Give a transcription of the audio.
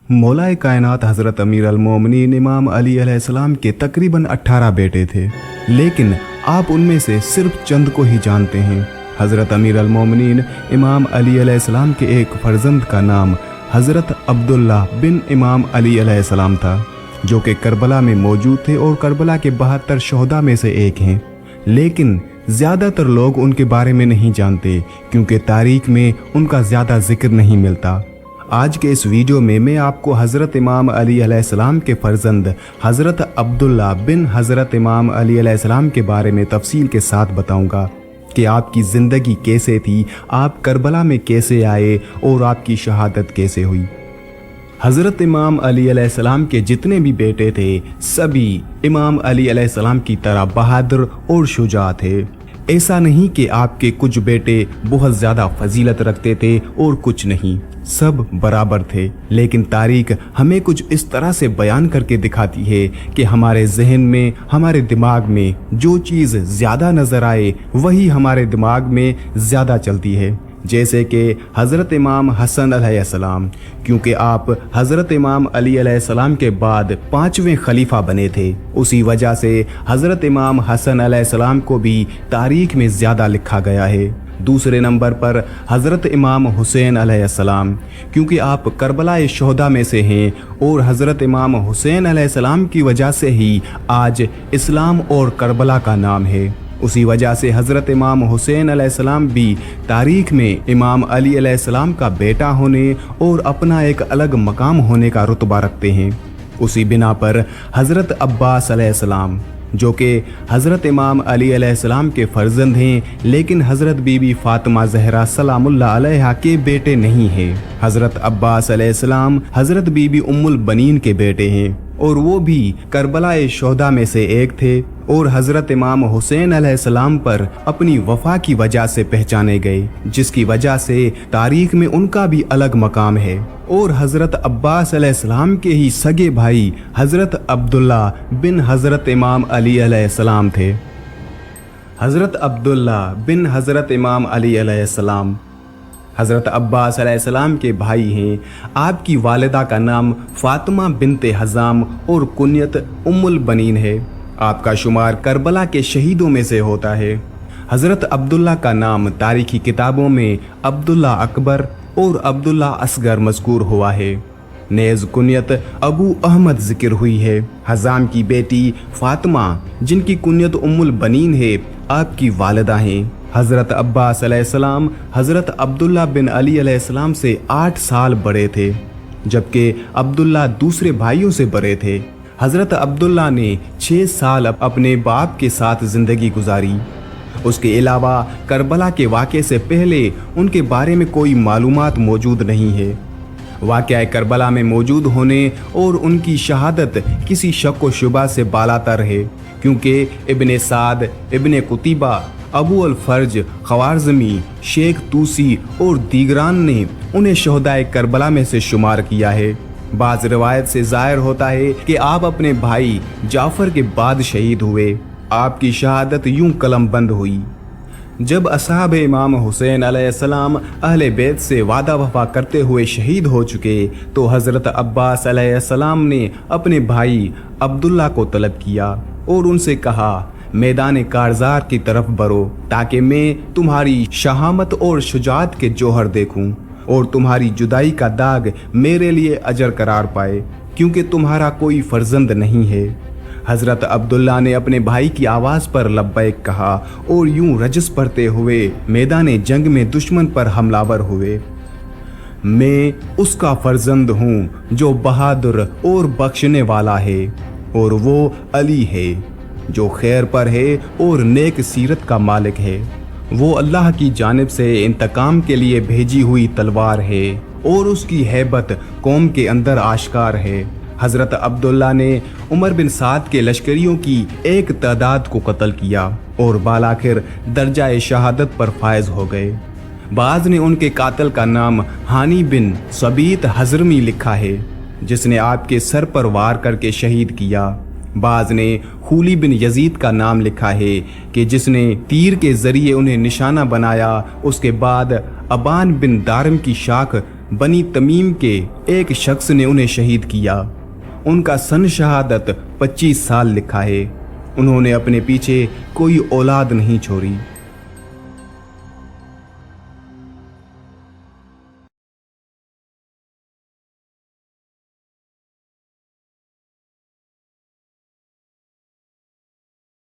मौलाए कायनात हज़रत अमीर अल-मोमिनीन इमाम अली अलैहिस्सलाम के तकरीबन 18 बेटे थे, लेकिन आप उनमें से सिर्फ चंद को ही जानते हैं। हज़रत अमीर अल-मोमिनीन इमाम अली अलैहिस्सलाम के एक फर्जंद का नाम हज़रत अब्दुल्ला बिन इमाम अली अलैहिस्सलाम था, जो कि करबला में मौजूद थे और करबला के 72 शोहदा में से एक हैं। लेकिन ज़्यादातर लोग उनके बारे में नहीं जानते, क्योंकि तारीख में उनका ज़्यादा जिक्र नहीं मिलता। आज के इस वीडियो में मैं आपको हज़रत इमाम अली अलैहिस्सलाम के फर्जंद हज़रत अब्दुल्ला बिन हज़रत इमाम अली अलैहिस्सलाम के बारे में तफसील के साथ बताऊंगा कि आपकी ज़िंदगी कैसे थी, आप करबला में कैसे आए और आपकी शहादत कैसे हुई। हज़रत इमाम अली अलैहिस्सलाम के जितने भी बेटे थे, सभी इमाम अली अलैहिस्सलाम की तरह बहादुर और शुजा थे। ऐसा नहीं कि आपके कुछ बेटे बहुत ज़्यादा फजीलत रखते थे और कुछ नहीं, सब बराबर थे। लेकिन तारीख हमें कुछ इस तरह से बयान करके दिखाती है कि हमारे जहन में, हमारे दिमाग में जो चीज़ ज़्यादा नज़र आए वही हमारे दिमाग में ज़्यादा चलती है। जैसे कि हज़रत इमाम हसन अलैहिस्सलाम, क्योंकि आप हज़रत इमाम अली अलैहिस्सलाम के बाद 5वें खलीफा बने थे, उसी वजह से हज़रत इमाम हसन अलैहिस्सलाम को भी तारीख में ज़्यादा लिखा गया है। दूसरे नंबर पर हज़रत इमाम हुसैन अलैहिस्सलाम, क्योंकि आप करबला शोहदा में से हैं और हज़रत इमाम हुसैन अलैहिस्सलाम की वजह से ही आज इस्लाम और करबला का नाम है। उसी वजह से हज़रत इमाम हुसैन अलैहिस्सलाम भी तारीख में इमाम अली अलैहिस्सलाम का बेटा होने और अपना एक अलग मकाम होने का रुतबा रखते हैं। उसी बिना पर हज़रत अब्बास अलैहिस्सलाम, जो कि हज़रत इमाम अली अलैहिस्सलाम के फर्जंद हैं, लेकिन हज़रत बीबी फ़ातिमा ज़हरा सलामुल्लाह अलैहा के बेटे नहीं हैं। हज़रत अब्बास अलैहिस्सलाम हज़रत बीबी उम्मुल बनीन के बेटे हैं और वो भी करबला शोहदा में से एक थे और हज़रत इमाम हुसैन अलैहिस्सलाम पर अपनी वफ़ा की वजह से पहचाने गए, जिसकी वजह से तारीख में उनका भी अलग मकाम है। और हज़रत अब्बास अलैहिस्सलाम के ही सगे भाई हज़रत अब्दुल्ला बिन हज़रत इमाम अली अलैहिस्सलाम थे। हज़रत अब्दुल्ला बिन हज़रत इमाम अली अलैहिस्सलाम हज़रत अब्बास अलैहिस्सलाम के भाई हैं। आपकी वालिदा का नाम फ़ातिमा बिनते हज़ाम और कुनियत उम्मुल बनीन है। आपका शुमार करबला के शहीदों में से होता है। हज़रत अब्दुल्ला का नाम तारीखी किताबों में अब्दुल्ला अकबर और अब्दुल्ला असगर मज़कूर हुआ है। नेज़ कुनियत अबू अहमद ज़िक्र हुई है। हज़ाम की बेटी फ़ातिमा, जिनकी कुनियत उम्मुल बनीन है, आपकी वालिदा हैं। हज़रत अब्बास अलैहिस्सलाम हज़रत अब्दुल्ला बिन अली अलैहिस्सलाम से 8 साल बड़े थे, जबकि अब्दुल्ला दूसरे भाइयों से बड़े थे। हज़रत अब्दुल्ला ने 6 साल अपने बाप के साथ ज़िंदगी गुजारी। उसके अलावा करबला के वाक़े से पहले उनके बारे में कोई मालूमात मौजूद नहीं है। वाक़या करबला में मौजूद होने और उनकी शहादत किसी शक व शुबा से बालातर है, क्योंकि इब्ने साद, इब्ने कुतीबा, अबू अल फर्ज ख़वारज़मी, शेख तूसी और दीगरान ने उन्हें शोहदाए करबला में से शुमार किया है। बाज़ रिवायत से ज़ाहिर होता है कि आप अपने भाई जाफ़र के बाद शहीद हुए। आपकी शहादत यूं कलमबंद हुई। जब असहाब इमाम हुसैन अलैहिस्सलाम अहले बैत से वादा वफ़ा करते हुए शहीद हो चुके, तो हज़रत अब्बास अलैहिस्सलाम ने अपने भाई अब्दुल्ला को तलब किया और उनसे कहा, मैदान कारज़ार की तरफ बढ़ो, ताकि मैं तुम्हारी शहामत और शुजाअत के जौहर देखूं और तुम्हारी जुदाई का दाग मेरे लिए अजर करार पाए, क्योंकि तुम्हारा कोई फर्जंद नहीं है। हज़रत अब्दुल्ला ने अपने भाई की आवाज़ पर लब्बैक कहा और यूं रजस पढ़ते हुए मैदान जंग में दुश्मन पर हमलावर हुए। मैं उसका फर्जंद हूँ जो बहादुर और बख्शने वाला है, और वो अली है जो खैर पर है और नेक सीरत का मालिक है। वो अल्लाह की जानिब से इंतकाम के लिए भेजी हुई तलवार है और उसकी हैबत कौम के अंदर आश्कार है। हज़रत अब्दुल्ला ने उमर बिन साद के लश्करियों की एक तादाद को कत्ल किया और बालाखिर दर्जा शहादत पर फायज हो गए। बाज़ ने उनके कातिल का नाम हानी बिन सबीत हज़रमी लिखा है, जिसने आपके सर पर वार करके शहीद किया। बाज़ ने खूली बिन यजीद का नाम लिखा है कि जिसने तीर के ज़रिए उन्हें निशाना बनाया। उसके बाद अबान बिन दारम की शाख बनी तमीम के एक शख्स ने उन्हें शहीद किया। उनका सन शहादत 25 साल लिखा है। उन्होंने अपने पीछे कोई औलाद नहीं छोड़ी।